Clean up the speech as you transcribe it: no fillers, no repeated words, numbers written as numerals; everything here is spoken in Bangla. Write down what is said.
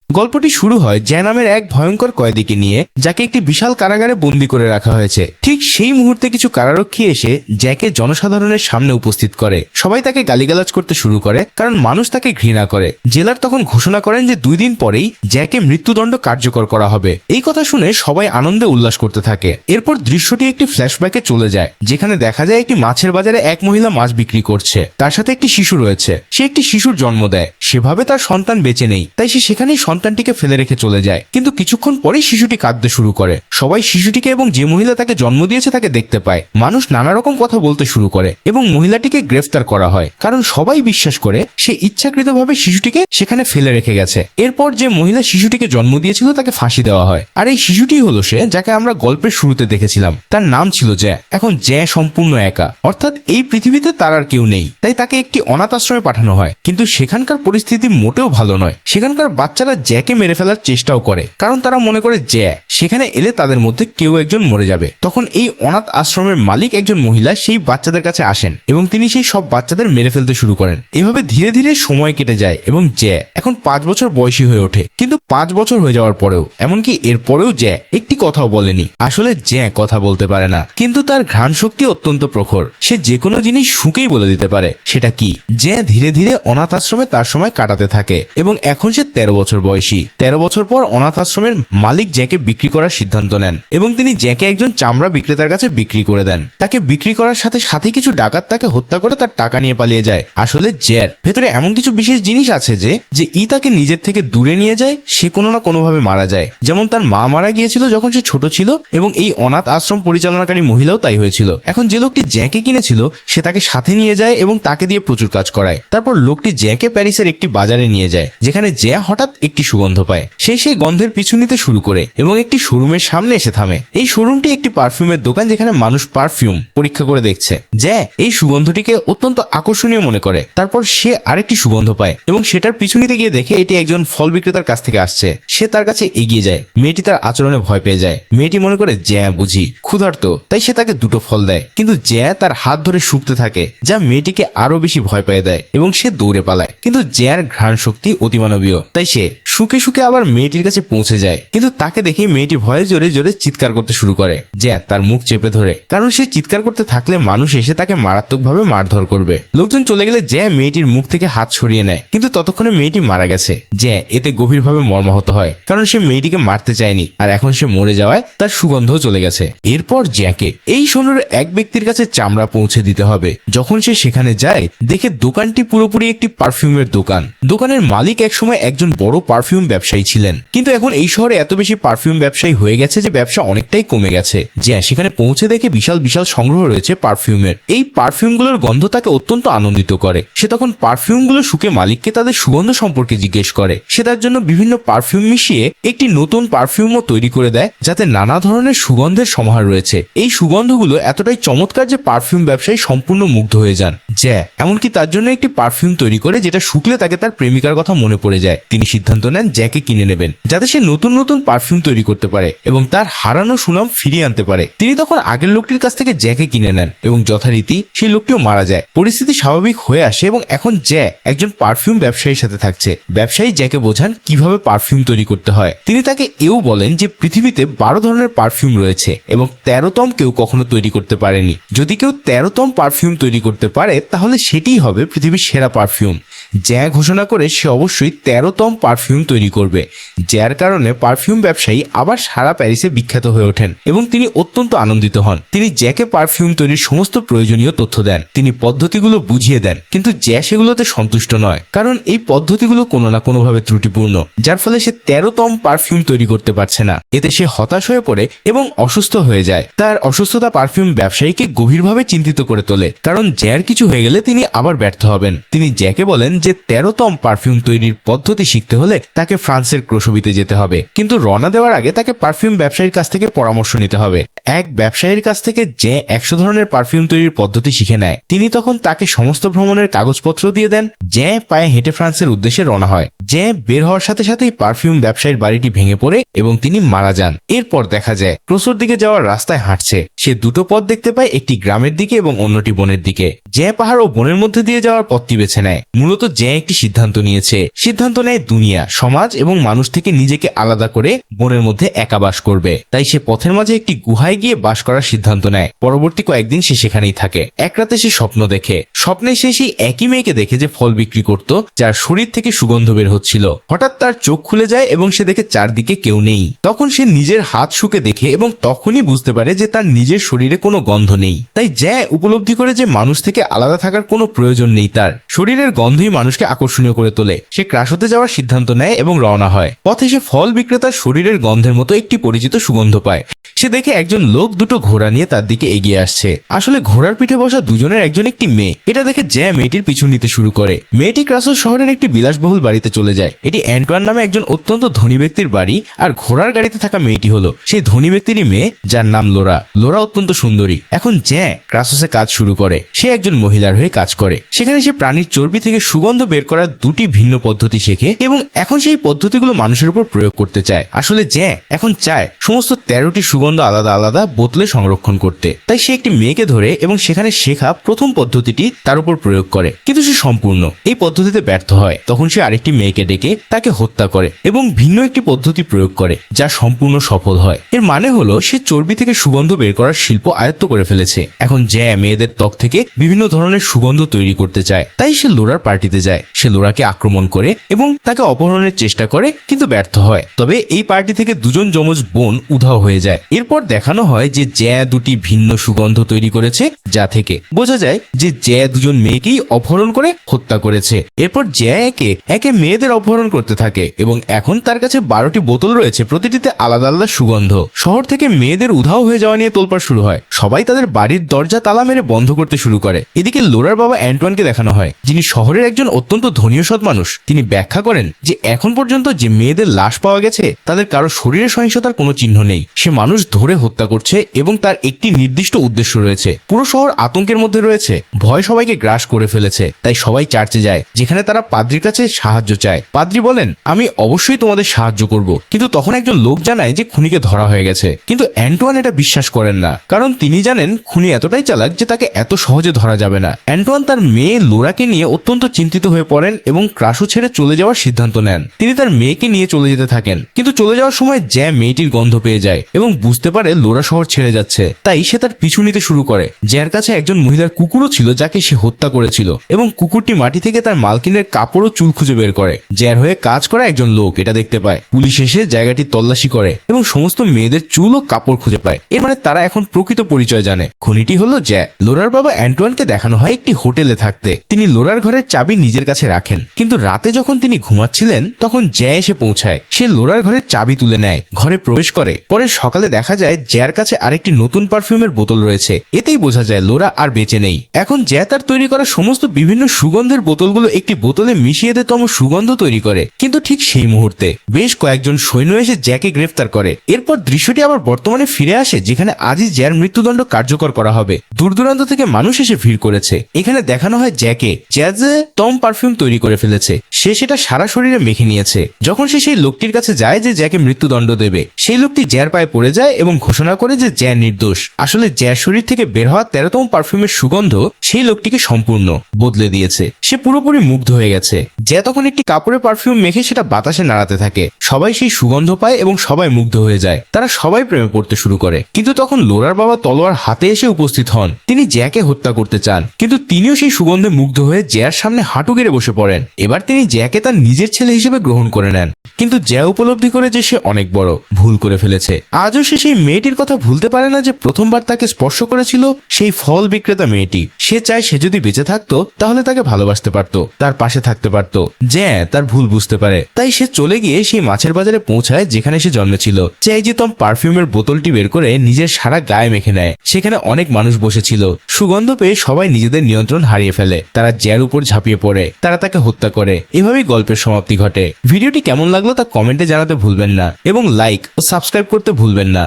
গল্পটি শুরু হয় জ্যা নামের এক ভয়ঙ্কর কয়েদিকে নিয়ে, যাকে একটি বিশাল কারাগারে বন্দী করে রাখা হয়েছে। ঠিক সেই মুহূর্তে কিছু কারারক্ষী এসে জ্যাকে জনসাধারণের সামনে উপস্থিত করে। সবাই তাকে গালিগালাজ করতে শুরু করে, কারণ মানুষ তাকে ঘৃণা করে। জেলার তখন ঘোষণা করেন যে 2 দিন পরেই জ্যাকে মৃত্যুদণ্ড কার্যকর করা হবে। এই কথা শুনে সবাই আনন্দে উল্লাস করতে থাকে। এরপর দৃশ্যটি একটি ফ্ল্যাশব্যাকে চলে যায়, যেখানে দেখা যায় একটি মাছের বাজারে এক মহিলা মাছ বিক্রি করছে। তার সাথে একটি শিশু রয়েছে। সে একটি শিশুর জন্ম দেয়। সেভাবে তার সন্তান বেঁচে নেই, তাই সে সেখানেই সন্তানটিকে ফেলে রেখে চলে যায়। কিন্তু কিছুক্ষণ পরেই শিশুটি কাঁদতে শুরু করে। সবাই শিশুটিকে এবং যে মহিলা তাকে জন্ম দিয়েছে তাকে দেখতে পায়। মানুষ নানা রকম কথা বলতে শুরু করে এবং মহিলাটিকে গ্রেফতার করা হয়, কারণ সবাই বিশ্বাস করে সে ইচ্ছাকৃতভাবে শিশুটিকে সেখানে ফেলে রেখে গেছে। এরপর যে মহিলা শিশুটিকে জন্ম দিয়েছিল তাকে ফাঁসি দেওয়া হয়। আর এই শিশুটি হলো সে যাকে আমরা গল্পের শুরুতে দেখেছিলাম। তার নাম ছিল জ্যা। এখন জ্যা সম্পূর্ণ একা, অর্থাৎ এই পৃথিবীতে তার আর কেউ নেই। তাই তাকে একটি অনাথ আশ্রমে পাঠানো হয়। কিন্তু সেখানকার পরিস্থিতি মোটেও ভালো নয়। সেখানকার বাচ্চারা জ্যাকে মেরে ফেলার চেষ্টাও করে, কারণ তারা মনে করে জ্যা সেখানে এলে তাদের মধ্যে কেউ একজন মরে যাবে। তখন এই অনাথ আশ্রমের মালিক একজন মহিলা সেই বাচ্চাদের কাছে আসেন এবং তিনি সেই সব বাচ্চাদের মেরে ফেলতে শুরু করেন। এভাবে ধীরে ধীরে সময় কেটে যায় এবং জ্যা এখন 5 বছর বয়সী হয়ে ওঠে। কিন্তু 5 বছর হয়ে যাওয়ার পরেও, এমনকি এরপরেও জ্যা একটি কথাও বলেনি। আসলে জ্যা কথা বলতে পারে না, কিন্তু তার ঘ্রাণ শক্তি অত্যন্ত প্রখর। সে যে কোনো জিনিস শুঁকেই বলে দিতে পারে সেটা কি। জ্যা ধীরে ধীরে অনাথ আশ্রমে তার সময় কাটাতে থাকে এবং এখন সে 13 বছর বয়সী। 13 বছর পর অনাথ আশ্রমের মালিক জ্যাকে বিক্রি করার সিদ্ধান্ত নেন এবং তিনি জ্যাকে একজন চামড়া বিক্রেতার কাছে বিক্রি করে দেন। তাকে বিক্রি করার সাথে সাথে কিছু ডাকাত তাকে হত্যা করে তার টাকা নিয়ে পালিয়ে যায়। আসলে জ্যার ভেতরে এমন কিছু বিশেষ জিনিস আছে যে তাকে নিজের থেকে দূরে নিয়ে যায়। সে কোনো না কোনোভাবে মারা যায়, যেমন তার মা মারা গিয়েছিল যখন সে ছোট ছিল এবং এই অনাথ আশ্রম পরিচালনাকারী মহিলাও তাই হয়েছিল। এখন যে লোকটি জ্যাকে কিনেছিল সে তাকে সাথে নিয়ে যায় এবং তাকে দিয়ে প্রচুর কাজ করায়। তারপর লোকটি জ্যাকে প্যারিসের একটি বাজারে নিয়ে যায়, যেখানে জ্যা হঠাৎ একটি সুগন্ধ পায়। সে সেই গন্ধের পিছু নিতে শুরু করে এবং একটি শোরুমের সামনে এসে থামে। এই শোরুমটি একটি পারফিউমের দোকান, যেখানে মানুষ পারফিউম পরীক্ষা করে দেখছে। জ্যা এই সুগন্ধটিকে অত্যন্ত আকর্ষণীয় মনে করে। তারপর সে আরেকটি সুগন্ধ পায় এবং সেটার পিছু নিতে গিয়ে দেখে এটি একজন ফল বিক্রেতার কাছ থেকে আসছে। সে তার কাছে এগিয়ে যায়। মেয়েটি তার আচরণে ভয় পেয়ে যায়। মেয়েটি মনে করে জ্যা বুঝি ক্ষুধার্ত, তাই সে তাকে 2টো ফল দেয়। কিন্তু জ্যা তার হাত ধরে শুকতে থাকে, যা মেয়েটিকে আরো বেশি ভয় পেয়ে দেয় এবং সে দৌড়ে পালায়। কিন্তু জ্যার ঘ্রাণ শক্তি অতিমানবীয়, তাই সে শুকে শুকে আবার মেয়েটির কাছে পৌঁছে যায়। কিন্তু তাকে দেখে মেয়েটি ভয়ে জোরে জোরে চিৎকার করতে শুরু করে। জ্যা তার মুখ চেপে ধরে, কারণ সে চিৎকার করতে থাকলে মানুষ এসে তাকে মারাত্মকভাবে মারধর করবে। লোকজন চলে গেলে জ্যা মেয়েটির মুখ থেকে হাত সরিয়ে নেয়, কিন্তু ততক্ষণে মেয়েটি মারা গেছে। জ্যা এতে গভীরভাবে মর্মাহত হয়, কারণ সে মেয়েটিকে মারতে চায়নি, আর এখন সে মরে যাওয়ায় তার সুগন্ধ চলে গেছে। এরপর জ্যাকে এই শহরের এক ব্যক্তির কাছে চামড়া পৌঁছে দিতে হবে। যখন সে সেখানে যায়, দেখে দোকানটি পুরোপুরি একটি পারফিউমের দোকান। দোকানের মালিক একসময় একজন বড় পারফিউম ব্যবসায়ী ছিলেন, কিন্তু এখন এই শহরে এত বেশি পারফিউম ব্যবসায়ী হয়ে গেছে যে ব্যবসা অনেকটাই কমে গেছে। জ্যা সেখানে পৌঁছে দেখে বিশাল বিশাল সংগ্রহ রয়েছে পারফিউমের। এই পারফিউমগুলোর গন্ধ তাকে অত্যন্ত আনন্দিত করে। সে তখন পারফিউমগুলো শুকে মালিককে তাদের সুগন্ধ সম্পর্কে জিজ্ঞেস করে। সে তার জন্য বিভিন্ন পারফিউম মিশিয়ে একটি নতুন পারফিউমও তৈরি করে দেয়, যাতে নানা ধরনের সুগন্ধের সমাহার রয়েছে। এই সুগন্ধগুলো এতটাই চমৎকার যে পারফিউম ব্যবসায়ী সম্পূর্ণ মুগ্ধ হয়ে যান। জ্যা এমনকি তার জন্য একটি পারফিউম তৈরি করে, যেটা শুকলে তাকে তার প্রেমিকার কথা মনে পড়ে যায়। তিনি সিদ্ধান্ত নেন জ্যাকে কিনে নেবেন, যাতে সে নতুন নতুন পারফিউম তৈরি করতে পারে এবং তার হারানো সুনাম ফিরিয়ে আনতে পারে। তিনি তখন আগের লোকটির কাছ থেকে জ্যাকে কিনে নেন এবং যথারীতি সেই লোকটিও মারা যায়। পরিস্থিতি স্বাভাবিক হয়ে আসে এবং এখন জ্যা একজন পারফিউম ব্যবসায়ীর সাথে থাকছে। ব্যবসায়ী জ্যাকে বোঝান কিভাবে পারফিউম তৈরি করতে হয়। তিনি তাকে এও বলেন যে পৃথিবীতে 12 ধরনের পারফিউম রয়েছে এবং 13তম কেউ কখনো তৈরি করতে পারেনি। যদি কেউ 13তম পারফিউম তৈরি করতে পারে, তাহলে সেটিই হবে পৃথিবীর সেরা পারফিউম। জ্যা ঘোষণা করে সে অবশ্যই 13তম পারফিউম তৈরি করবে। যার কারণে পারফিউম ব্যবসায়ী আবার সারা প্যারিসে বিখ্যাত হয়ে ওঠেন এবং তিনি অত্যন্ত আনন্দিত হন। তিনি জ্যাকে পারফিউম তৈরির সমস্ত প্রয়োজনীয় তথ্য দেন। তিনি পদ্ধতিগুলো বুঝিয়ে দেন, কিন্তু জ্যা সেগুলোতে সন্তুষ্ট নয়, কারণ এই পদ্ধতিগুলো কোনো না কোনোভাবে ত্রুটিপূর্ণ, যার ফলে সে 13তম পারফিউম তৈরি করতে পারছে না। এতে সে হতাশ হয়ে পড়ে এবং অসুস্থ হয়ে যায়। তার অসুস্থতা পারফিউম ব্যবসায়ীকে গভীরভাবে চিন্তিত করে তোলে, কারণ জ্যার কিছু হয়ে গেলে তিনি আবার ব্যর্থ হবেন। তিনি জ্যাকে বলেন যে 13তম পারফিউম তৈরির পদ্ধতি শিখতে হলে তাকে ফ্রান্সের ক্রোশবিতে যেতে হবে, কিন্তু রওনা দেওয়ার আগে তাকে পারফিউম ব্যবসায়ীর কাছ থেকে পরামর্শ নিতে হবে। এক ব্যবসায়ীর কাছ থেকে যে 100 ধরনের পারফিউম তৈরির পদ্ধতি শিখে নেয়। তিনি তখন তাকে সমস্ত ভ্রমণের কাগজপত্র দিয়ে দেন। যে পায়ে হেঁটে ফ্রান্সের উদ্দেশ্যে রওনা হয়। যে বের হওয়ার সাথে সাথেই পারফিউম ব্যবসায়ীর বাড়িটি ভেঙে পড়ে এবং তিনি মারা যান। এরপর দেখা যায় ক্রোসোর দিকে যাওয়ার রাস্তায় হাঁটছে। সে দুটো পথ দেখতে পায়, একটি গ্রামের দিকে এবং অন্যটি বনের দিকে। যে পাহাড় ও বনের মধ্যে দিয়ে যাওয়ার পথটি বেছে নেয়। মূলত যে একটি সিদ্ধান্ত নিয়েছে, সিদ্ধান্ত নেয় দুনিয়া, সমাজ এবং মানুষ থেকে নিজেকে আলাদা করে বনের মধ্যে একা বাস করবে। তাই সে পথের মাঝে একটি গুহায় গিয়ে বাস করার সিদ্ধান্ত নেয়। পরবর্তী কয়েকদিন সে সেখানেই থাকে। এক রাতে সে স্বপ্ন দেখে। স্বপ্নে সে সেই একই মেয়েকে দেখে যে ফল বিক্রি করত, যার শরীর থেকে সুগন্ধ বের হচ্ছিল। হঠাৎ তার চোখ খুলে যায় এবং সে দেখে চারদিকে কেউ নেই। তখন সে নিজের হাত শুকে দেখে এবং তখনই বুঝতে পারে যে তার নিজের শরীরে কোনো গন্ধ নেই। তাই যে উপলব্ধি করে যে মানুষ থেকে আলাদা থাকার কোনো প্রয়োজন নেই, তার শরীরের গন্ধই মানুষকে আকর্ষণীয় করে তোলে। সে ক্রাসোতে যাওয়ার সিদ্ধান্ত নেয় এবং রওনা হয়। পথে সে ফল বিক্রেতার শরীরের গন্ধের মতো একটি পরিচিত সুগন্ধ পায়। সে দেখে একজন লোক দুটো ঘোড়া নিয়ে তার দিকে এগিয়ে আসছে। আসলে ঘোড়ার পিঠে বসা দুজনের একজন একটি মেয়ে। এটা দেখে যে মেয়েটির পিছু নিতে শুরু করে। মেয়েটি ক্রাসোস শহরের একটি বিলাসবহুল বাড়িতে চলে যায়। এটি অ্যান্টোয়ান নামে একজন অত্যন্ত ধনী ব্যক্তির বাড়ি। আর ঘোড়ার গাড়িতে থাকা মেয়েটি হলো সেই ধনী ব্যক্তিরই মেয়ে, যার নাম লোরা। লোরা অত্যন্ত সুন্দরী। এখন যে ক্রাসোসে কাজ শুরু করে। সে একজন মহিলার হয়ে কাজ করে। সেখানে সে প্রাণীর চর্বি থেকে সুগন্ধ বের করার দুটি ভিন্ন পদ্ধতি শেখে এবং এখন সেই পদ্ধতিগুলো মানুষের উপর প্রয়োগ করতে চায়। আসলে যে এখন চায় সমস্ত 13টি সুগন্ধ আলাদা আলাদা বোতলে সংরক্ষণ করতে। তাই সে একটি মেয়েকে ধরে এবং সেখানে শেখা প্রথম পদ্ধতিটি তার উপর প্রয়োগ করে। কিন্তু সে সম্পূর্ণ এই পদ্ধতিতে ব্যর্থ হয়। তখন সে আরেকটি মেয়েকে ডেকে তাকে হত্যা করে এবং ভিন্ন একটি পদ্ধতি প্রয়োগ করে, যা সম্পূর্ণ সফল হয়। এর মানে হলো সে চর্বি থেকে সুগন্ধ বের করার শিল্প আয়ত্ত করে ফেলেছে। এখন যে মেয়েদের ত্বক থেকে বিভিন্ন ধরনের সুগন্ধ তৈরি করতে চায়। তাই সে লোরার পার্টিতে যায়। সে লোরাকে আক্রমণ করে এবং তাকে অপহরণের চেষ্টা করে, কিন্তু ব্যর্থ হয়। তবে এই পার্টি থেকে দুজন যমজ বোন উধাও হয়ে যায়। এরপর দেখানো হয় যে দুটি ভিন্ন সুগন্ধ তৈরি করেছে, যা থেকে বোঝা যায় যে দুজন মেয়েকেই অপহরণ করে হত্যা করেছে। এরপর একে একে মেয়েদের অপহরণ করতে থাকে এবং এখন তার কাছে 12টি বোতল রয়েছে, প্রতিটিতে আলাদা আলাদা সুগন্ধ। শহর থেকে মেয়েদের উধাও হয়ে যাওয়া নিয়ে তোলপাড় শুরু হয়। সবাই তাদের বাড়ির দরজা তালা মেরে বন্ধ করতে শুরু করে। এদিকে লোরার বাবা অ্যান্টোয়ানকে দেখানো হয়, যিনি শহরের একজন অত্যন্ত ধনী ও সৎ মানুষ। তিনি ব্যাখ্যা করেন যে এখন পর্যন্ত যে মেয়েদের লাশ পাওয়া গেছে তাদের কারো শরীরে সহিংসতার কোনো চিহ্ন নেই। সে মানুষ ধরে হত্যা করছে এবং তার একটি নির্দিষ্ট উদ্দেশ্য রয়েছে। পুরো শহর আতঙ্কের মধ্যে রয়েছে। ভয় সবাইকে গ্রাস করে ফেলেছে। তাই সবাই চার্চে যায়, যেখানে তারা পাদ্রির কাছে সাহায্য চায়। পাদ্রি বলেন, আমি অবশ্যই তোমাদের সাহায্য করব। কিন্তু তখন একজন লোক জানায় যে খুনিকে ধরা হয়ে গেছে। কিন্তু অ্যান্টোয়ান এটা বিশ্বাস করেন না, কারণ তিনি জানেন খুনি এতটাই চালাক যে তাকে এত সহজে ধরা যাবে না। অ্যান্টোয়ান তার মেয়ে লোরাকে নিয়ে অত্যন্ত চিন্তিত হয়ে পড়েন এবং ক্রাসো ছেড়ে চলে যাওয়ার সিদ্ধান্ত নেন। তিনি তার মেয়েকে নিয়ে চলে যেতে থাকেন, কিন্তু চলে যাওয়ার সময় যে মেয়েটির গন্ধ পেয়ে যায় এবং বুঝতে পারে লোরা শহর ছেড়ে যাচ্ছে। তাই সে তার পিছু নিতে শুরু করে। যার কাছে একজন মহিলার কুকুরও ছিল, যাকে সে হত্যা করেছিল, এবং কুকুরটি মাটি থেকে তার মালকিনের কাপড় ও চুল খুঁজে বের করে। যার হয়ে কাজ করা একজন লোক এটা দেখতে পায়। পুলিশ এসে জায়গাটি তল্লাশি করে এবং সমস্ত মেয়েদের চুল ও কাপড় খুঁজে পায়। এর মানে তারা এখন প্রকৃত পরিচয় জানে। খুনিটি হলো জ্যা। লোরার বাবা অ্যান্টোয়ানকে দেখানো হয় একটি হোটেলে থাকতে। তিনি লোরার ঘরের চাবি নিজের কাছে রাখেন, কিন্তু রাতে যখন তিনি ঘুমাচ্ছিলেন তখন জ্যা এসে পৌঁছায়। সে লোরার ঘরের চাবি তুলে নেয়, ঘরে প্রবেশ করে। পরে সকালে দেখা যায় জ্যার কাছে আরেকটি নতুন পারফিউমের বোতল রয়েছে। এতেই বোঝা যায় লোরা আর বেঁচে নেই। এখন জ্যা তার তৈরি করা সমস্ত বিভিন্ন সুগন্ধের বোতলগুলো একটি বোতলে মিশিয়ে তম সুগন্ধ তৈরি করে। কিন্তু ঠিক সেই মুহূর্তে বেশ কয়েকজন সৈন্য এসে জ্যাকে গ্রেফতার করে। এরপর দৃশ্যটি আবার বর্তমানে ফিরে আসে, যেখানে আজই জ্যার মৃত্যুদণ্ড কার্যকর করা হবে। দূর দূরান্ত থেকে মানুষ এসে ভিড় করেছে। এখানে দেখানো হয় জ্যাকে যে টম পারফিউম তৈরি করে ফেলেছে। সে সেটা সারা শরীরে মেখে নিয়েছে। যখন সে সেই লোকটির কাছে যায় যে জ্যাকে মৃত্যুদণ্ড দেবে, সেই লোকটি জ্যার পায়ে পড়ে যায় এবং ঘোষণা করে যে জ্যা নির্দোষ। আসলে জ্যার শরীর থেকে বের হওয়া 13তম পারফিউমের সুগন্ধ সেই লোকটিকে সম্পূর্ণ বদলে দিয়েছে। সে পুরোপুরি মুগ্ধ হয়ে গেছে। জ্যা তখন একটি কাপড়ে পারফিউম মেখে সেটা বাতাসে নাড়াতে থাকে। সবাই সেই সুগন্ধ পায় এবং সবাই মুগ্ধ হয়ে যায়। তারা সবাই প্রেমে পড়তে শুরু করে। কিন্তু তখন লোরার বাবা তলোয়ার হাতে এসে উপস্থিত হন। তিনি জ্যাকে হত্যা করতে চান, কিন্তু তিনিও সেই সুগন্ধে মুগ্ধ হয়ে জ্যার সামনে হাঁটু গেড়ে বসে পড়েন। এবার তিনি জ্যাকে তার নিজের ছেলে হিসেবে গ্রহণ করে নেন। কিন্তু জ্যা উপলব্ধি করে যে সে অনেক বড় ভুল করে ফেলেছে। আজও সে সেই মেয়েটির কথা ভুলতে পারে না যে প্রথমবার তাকে স্পর্শ করেছিল, সেই ফল বিক্রেতা মেয়েটি। সে চায় সে যদি বেঁচে থাকতো তাহলে তাকে ভালোবাসতে পারতো, তার পাশে থাকতে পারতো। জ্যা তার ভুল বুঝতে পারে। তাই সে চলে গিয়ে সেই মাছের বাজারে পৌঁছায় যেখানে সে জন্মেছিল। চাই যে তম পারফিউমের বোতলটি বের করে নিজের সারা গায়ে মেখে নেয়। সেখানে অনেক মানুষ বসেছিল। সুগন্ধ পেয়ে সবাই নিজেদের নিয়ন্ত্রণ হারিয়ে ফেলে। তারা জ্যার উপর ঝাঁপিয়ে পড়ে। তারা তাকে হত্যা করে। এভাবেই গল্পের সমাপ্তি ঘটে। ভিডিওটি কেমন লাগলো তা কমেন্টে জানাতে ভুলবেন না এবং লাইক ও সাবস্ক্রাইব করতে ভুলবেন না।